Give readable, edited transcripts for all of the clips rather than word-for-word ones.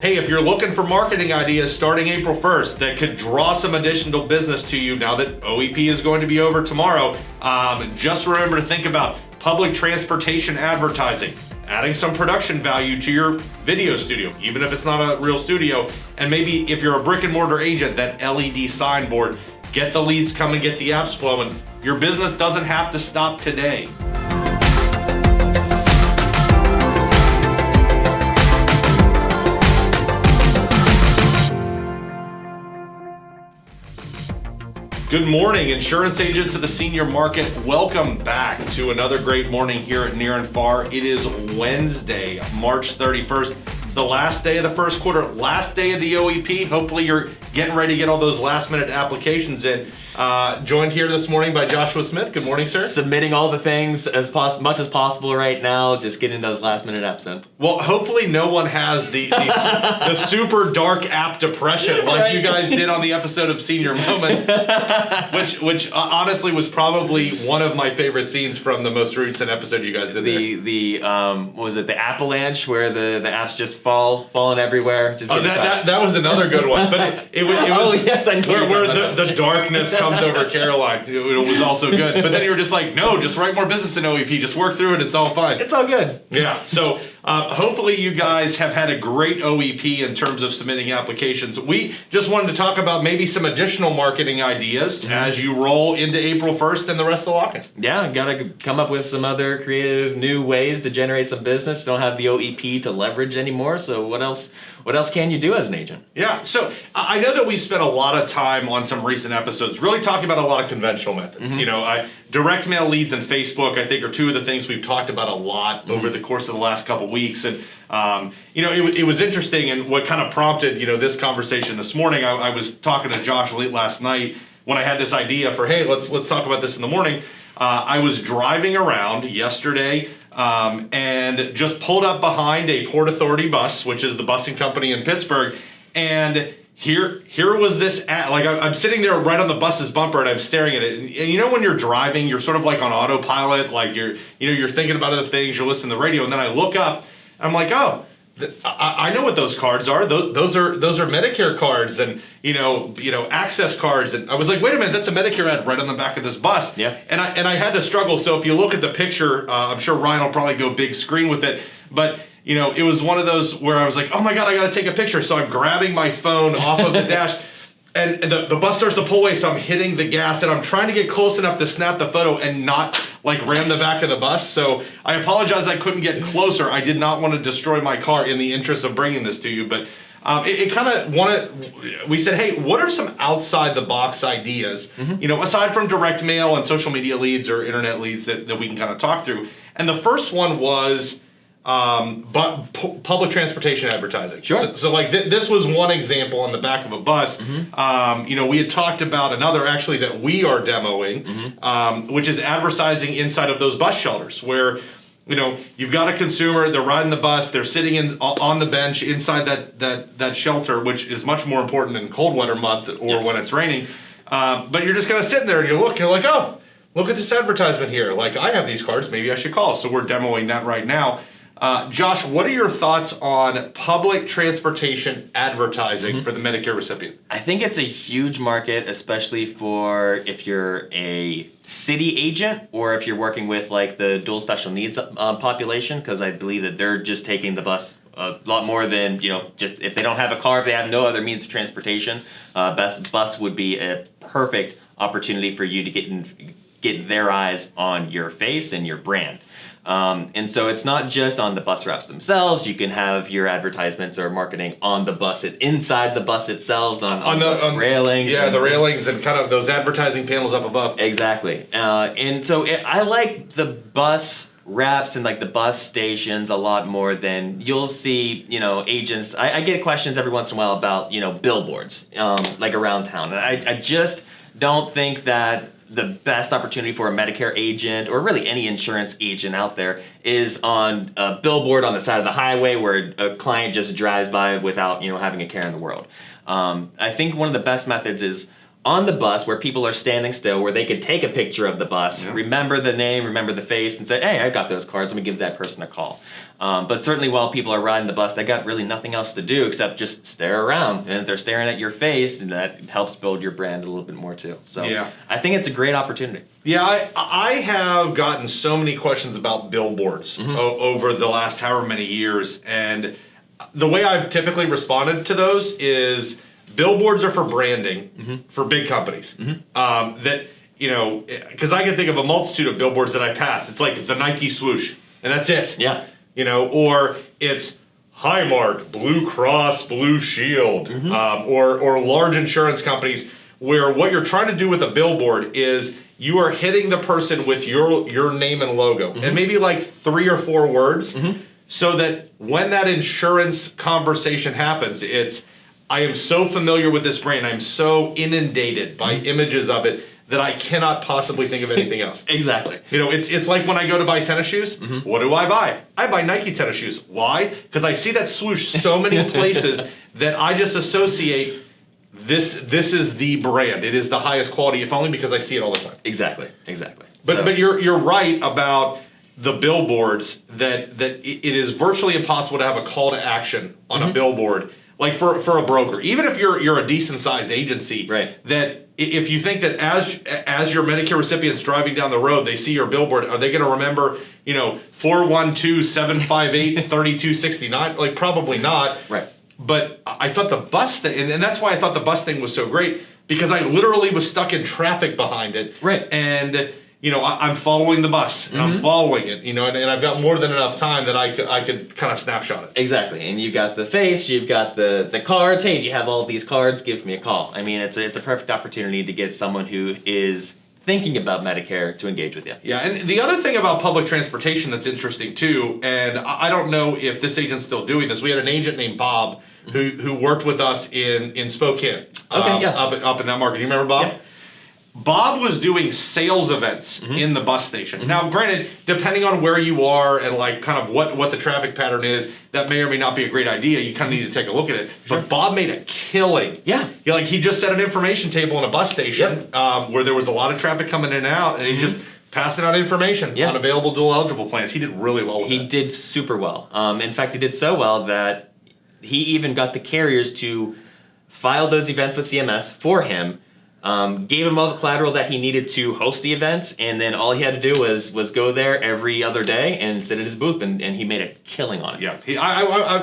Hey, if you're looking for marketing ideas starting April 1st that could draw some additional business to you now that OEP is going to be over tomorrow, just remember to think about public transportation advertising, adding some production value to your video studio, even if it's not a real studio, and maybe if you're a brick and mortar agent, that LED signboard, get the leads coming, get the apps flowing. Your business doesn't have to stop today. Good morning, insurance agents of the senior market. Welcome back to another great morning here at Near and Far. It is Wednesday, March 31st. It's the last day of the first quarter, last day of the OEP. Hopefully you're getting ready to get all those last minute applications in. Joined here this morning by Joshua Smith. Good morning, sir. Submitting all the things as much as possible right now, just getting those last minute apps in. Well, hopefully no one has the super dark app depression like right. You guys did on the episode of Senior Moment, which honestly was probably one of my favorite scenes from the most recent episode you guys did. What was it, the avalanche where the apps just falling everywhere? Just that was another good one, but it was oh yes, I know where the darkness comes over Caroline. It was also good, but then you were just like, no, just write more business in OEP, just work through it, it's all fine. It's all good. Yeah, so hopefully you guys have had a great OEP in terms of submitting applications. We just wanted to talk about maybe some additional marketing ideas as you roll into April 1st and the rest of the lock-in. Yeah, gotta come up with some other creative new ways to generate some business. Don't have the OEP to leverage anymore, so what else can you do as an agent? Yeah, so I know that we spent a lot of time on some recent episodes really talking about a lot of conventional methods. You know, direct mail leads and Facebook, I think, are two of the things we've talked about a lot over the course of the last couple weeks. And, you know, it was interesting, and what kind of prompted, this conversation this morning, I was talking to Josh late last night when I had this idea for, hey, let's talk about this in the morning. I was driving around yesterday and just pulled up behind a Port Authority bus, which is the busing company in Pittsburgh, and here was this ad. Like I'm sitting there right on the bus's bumper and I'm staring at it. And when you're driving, you're sort of like on autopilot, like you're thinking about other things, you're listening to the radio, and then I look up and I'm like, oh, I know what those cards are. Those are Medicare cards and access cards. And I was like, wait a minute, that's a Medicare ad right on the back of this bus. Yeah. And I had to struggle. So if you look at the picture, I'm sure Ryan will probably go big screen with it. But it was one of those where I was like, oh my God, I got to take a picture. So I'm grabbing my phone off of the dash. And the bus starts to pull away, so I'm hitting the gas, and I'm trying to get close enough to snap the photo and not ram the back of the bus. So I apologize I couldn't get closer. I did not want to destroy my car in the interest of bringing this to you, but it kind of we said, hey, what are some outside the box ideas, aside from direct mail and social media leads or internet leads that we can kind of talk through? And the first one was public transportation advertising. Sure. So this was one example on the back of a bus. We had talked about another actually that we are demoing, which is advertising inside of those bus shelters where, you've got a consumer, they're riding the bus, they're sitting on the bench inside that shelter, which is much more important in cold weather month or when it's raining. But you're just kind of sitting there and you're like, oh, look at this advertisement here. Like, I have these cards, maybe I should call. So we're demoing that right now. Josh, what are your thoughts on public transportation advertising for the Medicare recipient? I think it's a huge market, especially for if you're a city agent or if you're working with like the dual special needs population, because I believe that they're just taking the bus a lot more than, just if they don't have a car, if they have no other means of transportation, bus would be a perfect opportunity for you to get their eyes on your face and your brand. And so it's not just on the bus routes themselves. You can have your advertisements or marketing on the bus, inside the bus itself, on the railings. Yeah, the railings and kind of those advertising panels up above. Exactly. And so I like the bus wraps and like the bus stations a lot more than you'll see, agents. I get questions every once in a while about, billboards, like around town. And I just don't think that the best opportunity for a Medicare agent or really any insurance agent out there is on a billboard on the side of the highway where a client just drives by without having a care in the world. I think one of the best methods is on the bus where people are standing still, where they could take a picture of the bus, remember the name, remember the face, and say, hey, I got those cards, let me give that person a call. But certainly while people are riding the bus, they got really nothing else to do except just stare around. And if they're staring at your face, and that helps build your brand a little bit more too. So I think it's a great opportunity. Yeah, I have gotten so many questions about billboards over the last however many years, and the way I've typically responded to those is billboards are for branding for big companies. That, you know, because I can think of a multitude of billboards that I pass. It's like the Nike swoosh, and that's it. Yeah. You know, or it's Highmark, Blue Cross, Blue Shield, or large insurance companies where what you're trying to do with a billboard is you are hitting the person with your name and logo, and maybe like 3 or 4 words, so that when that insurance conversation happens, it's, I am so familiar with this brand, I'm so inundated by images of it that I cannot possibly think of anything else. Exactly. You know, it's like when I go to buy tennis shoes, what do I buy? I buy Nike tennis shoes. Why? Because I see that swoosh so many places that I just associate this is the brand. It is the highest quality, if only because I see it all the time. Exactly. But you're right about the billboards, that it is virtually impossible to have a call to action on a billboard, like for a broker. Even if you're a decent sized agency, that if you think that as your Medicare recipients driving down the road, they see your billboard, are they going to remember, 412-758-3269? Like, probably not. Right. But I thought the bus thing, and that's why I thought the bus thing was so great, because I literally was stuck in traffic behind it. Right. And, I'm following the bus, and I'm following it, and I've got more than enough time that I could kind of snapshot it. Exactly. And you've got the face, you've got the cards. Hey, do you have all of these cards? Give me a call. I mean, it's a perfect opportunity to get someone who is thinking about Medicare to engage with you. Yeah, and the other thing about public transportation that's interesting too, and I don't know if this agent's still doing this, we had an agent named Bob who worked with us in Spokane. Up in that market. Do you remember Bob? Yep. Bob was doing sales events in the bus station. Now, granted, depending on where you are and like kind of what the traffic pattern is, that may or may not be a great idea. You kind of need to take a look at it. Sure. But Bob made a killing. Yeah. He just set an information table in a bus station where there was a lot of traffic coming in and out, and he just passing out information on available dual eligible plans. He did really well with that. He did super well. In fact, he did so well that he even got the carriers to file those events with CMS for him. Gave him all the collateral that he needed to host the event, and then all he had to do was go there every other day and sit at his booth, and he made a killing on it. Yeah,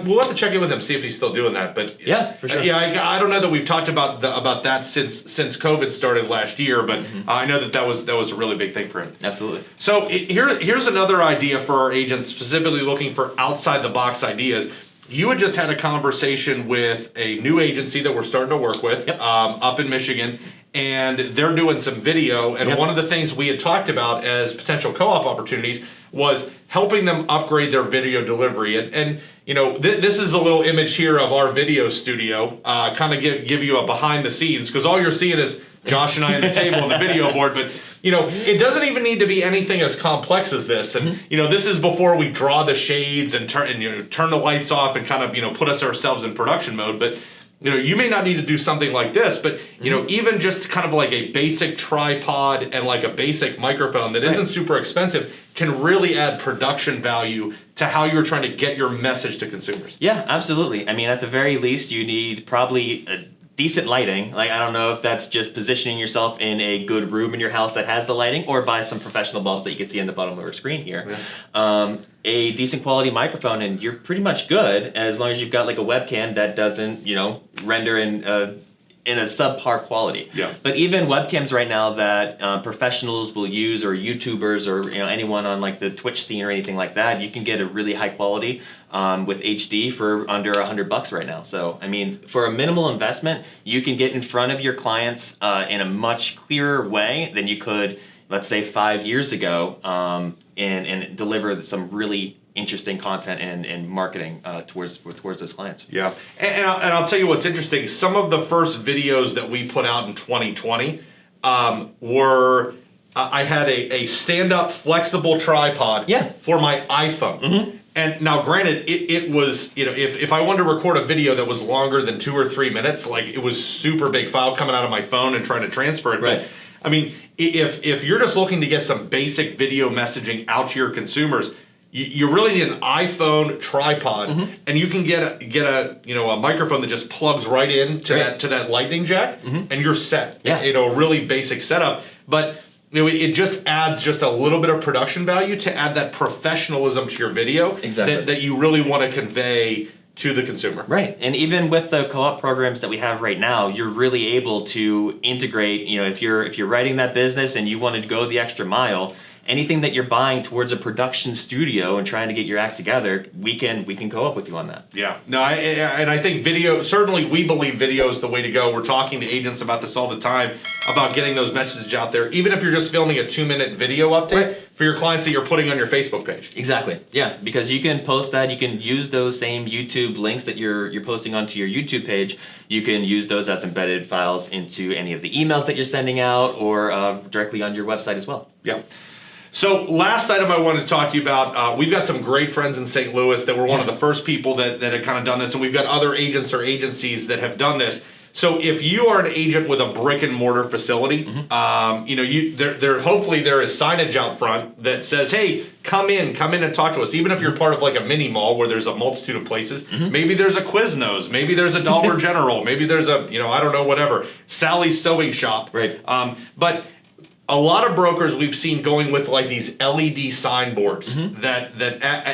we'll have to check in with him, see if he's still doing that. But yeah, for sure. I don't know that we've talked about that since COVID started last year, but I know that was a really big thing for him. Absolutely. So here's another idea for our agents, specifically looking for outside the box ideas. You had just had a conversation with a new agency that we're starting to work with up in Michigan, and they're doing some video. And one of the things we had talked about as potential co-op opportunities was helping them upgrade their video delivery. And this is a little image here of our video studio, kind of give you a behind the scenes, because all you're seeing is Josh and I on the table on the video board, but it doesn't even need to be anything as complex as this. And this is before we draw the shades and turn the lights off and kind of put ourselves in production mode. But you may not need to do something like this, but even just kind of like a basic tripod and like a basic microphone that isn't super expensive can really add production value to how you're trying to get your message to consumers. Yeah, absolutely. I mean, at the very least, you need probably a decent lighting. Like, I don't know if that's just positioning yourself in a good room in your house that has the lighting, or buy some professional bulbs that you can see in the bottom of our screen here. Yeah. A decent quality microphone, and you're pretty much good, as long as you've got like a webcam that doesn't, render in a subpar quality. Yeah. But even webcams right now that professionals will use, or YouTubers, or anyone on like the Twitch scene or anything like that, you can get a really high quality with HD for under $100 right now. So I mean, for a minimal investment, you can get in front of your clients in a much clearer way than you could, let's say, 5 years ago, and deliver some really interesting content and marketing towards those clients. Yeah, and I'll tell you what's interesting. Some of the first videos that we put out in 2020 I had a stand-up flexible tripod for my iPhone. And now, granted, it was, if I wanted to record a video that was longer than 2 or 3 minutes, like it was super big file coming out of my phone and trying to transfer it. Right. But I mean, if you're just looking to get some basic video messaging out to your consumers, you really need an iPhone tripod, and you can get a microphone that just plugs right in to that lightning jack, and you're set. Yeah. A really basic setup, but. It just adds just a little bit of production value to add that professionalism to your video that you really want to convey to the consumer. Right. And even with the co-op programs that we have right now, you're really able to integrate, if you're writing that business and you want to go the extra mile, anything that you're buying towards a production studio and trying to get your act together, we can co-op with you on that. Yeah. No, I think video, certainly we believe video is the way to go. We're talking to agents about this all the time, about getting those messages out there, even if you're just filming a 2-minute video update for your clients that you're putting on your Facebook page. Exactly. Yeah, because you can post that, you can use those same YouTube links that you're posting onto your YouTube page. You can use those as embedded files into any of the emails that you're sending out, or directly on your website as well. Yeah. So last item I wanted to talk to you about, we've got some great friends in St. Louis that were one of the first people that had kind of done this, and we've got other agents or agencies that have done this. So if you are an agent with a brick and mortar facility, there hopefully there is signage out front that says, "Hey, come in and talk to us." Even if you're part of like a mini mall where there's a multitude of places, maybe there's a Quiznos, maybe there's a Dollar General, maybe there's a I don't know, whatever, Sally's Sewing Shop. Right. But a lot of brokers we've seen going with like these LED signboards that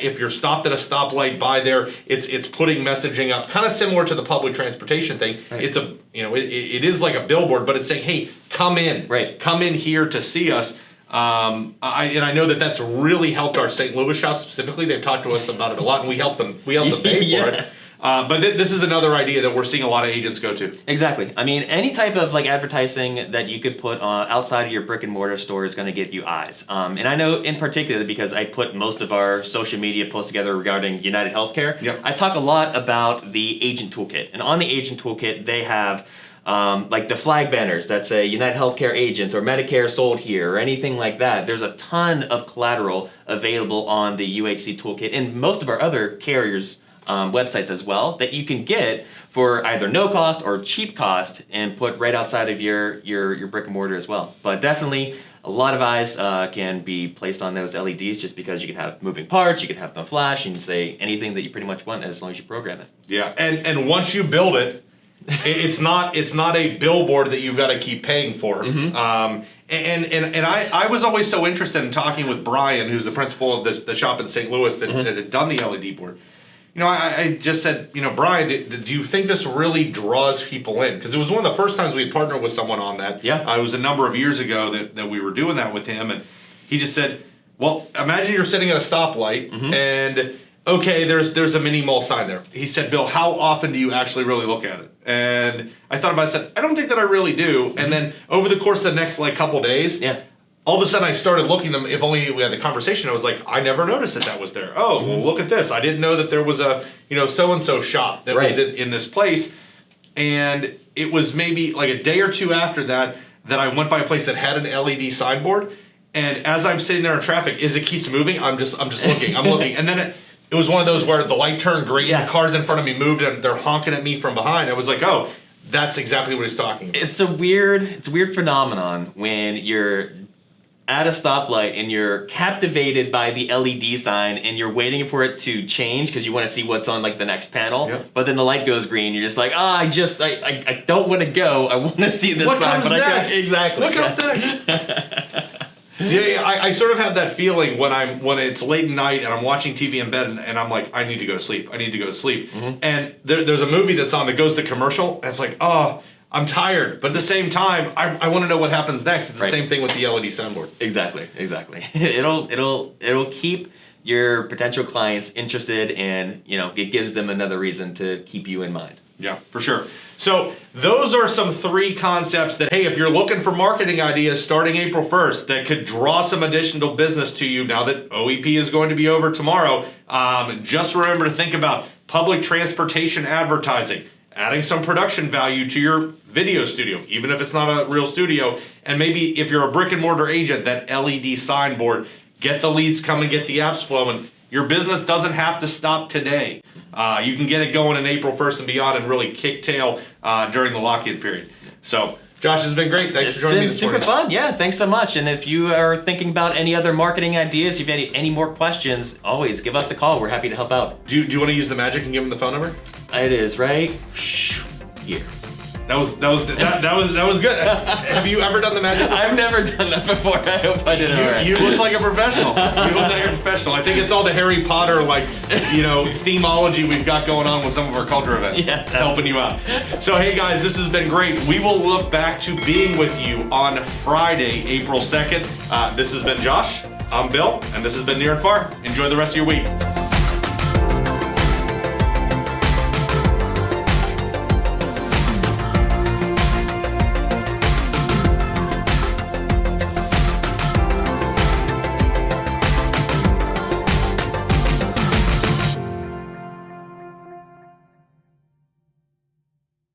if you're stopped at a stoplight by there, it's putting messaging up, kind of similar to the public transportation thing. Right. It's it is like a billboard, but it's saying, "Hey, come in, come in here to see us." I know that's really helped our St. Louis shop specifically. They've talked to us about it a lot, and we help them pay for it. But this is another idea that we're seeing a lot of agents go to. Exactly. I mean, any type of like advertising that you could put outside of your brick and mortar store is going to get you eyes. And I know in particular because I put most of our social media posts together regarding United Healthcare. Yep. I talk a lot about the agent toolkit, and on the agent toolkit they have like the flag banners that say United Healthcare agents or Medicare sold here or anything like that. There's a ton of collateral available on the UHC toolkit and most of our other carriers' websites as well that you can get for either no cost or cheap cost and put right outside of your brick and mortar as well. But definitely a lot of eyes can be placed on those LEDs just because you can have moving parts, you can have them flash, you can say anything that you pretty much want as long as you program it. Yeah, and once you build it, it's not a billboard that you've got to keep paying for. And I was always so interested in talking with Brian, who's the principal of the shop in St. Louis that had done the LED board. I just said, Brian, do you think this really draws people in? Because it was one of the first times we had partnered with someone on that. Yeah. It was a number of years ago that we were doing that with him, and he just said, well, imagine you're sitting at a stoplight, and okay, there's a mini mall sign there. He said, Bill, how often do you actually really look at it? And I thought about it, I said, I don't think that I really do. And then over the course of the next couple days, all of a sudden I started looking them. If only we had the conversation, I was like, I never noticed that was there. Oh, well, look at this. I didn't know that there was a so-and-so shop that was in this place. And it was maybe like a day or two after that I went by a place that had an LED signboard. And as I'm sitting there in traffic, as it keeps moving, I'm just looking. I'm looking. And then it was one of those where the light turned green, the cars in front of me moved, and they're honking at me from behind. I was like, oh, that's exactly what he's talking about. It's a weird phenomenon when you're at a stoplight and you're captivated by the LED sign and you're waiting for it to change because you want to see what's on the next panel. Yep. But then the light goes green. You're just like, I don't want to go. I want to see this sign. What comes next? Exactly. What comes next? I sort of have that feeling when it's late at night and I'm watching TV in bed and I'm like, I need to go to sleep. And there's a movie that's on that goes to commercial and it's like, oh, I'm tired, but at the same time, I want to know what happens next. It's the same thing with the LED soundboard. Exactly. It'll keep your potential clients interested, and it gives them another reason to keep you in mind. Yeah, for sure. So those are some 3 concepts that, hey, if you're looking for marketing ideas starting April 1st that could draw some additional business to you now that OEP is going to be over tomorrow, just remember to think about public transportation advertising, adding some production value to your video studio, even if it's not a real studio. And maybe if you're a brick and mortar agent, that LED signboard, get the leads coming, get the apps flowing. Your business doesn't have to stop today. You can get it going in April 1st and beyond and really kick tail during the lock-in period. So, Josh, it's been great. Thanks for joining me this morning. It's been super fun. Yeah, thanks so much. And if you are thinking about any other marketing ideas, if you have any more questions, always give us a call. We're happy to help out. Do you want to use the magic and give them the phone number? It is right here. That was good. Have you ever done the magic before? I've never done that before. I hope I did it right. You look like a professional. You look like a professional. I think it's all the Harry Potter, themology we've got going on with some of our culture events. Yes, helping you out. So, hey guys, this has been great. We will look back to being with you on Friday, April 2nd. This has been Josh. I'm Bill, and this has been Near and Far. Enjoy the rest of your week.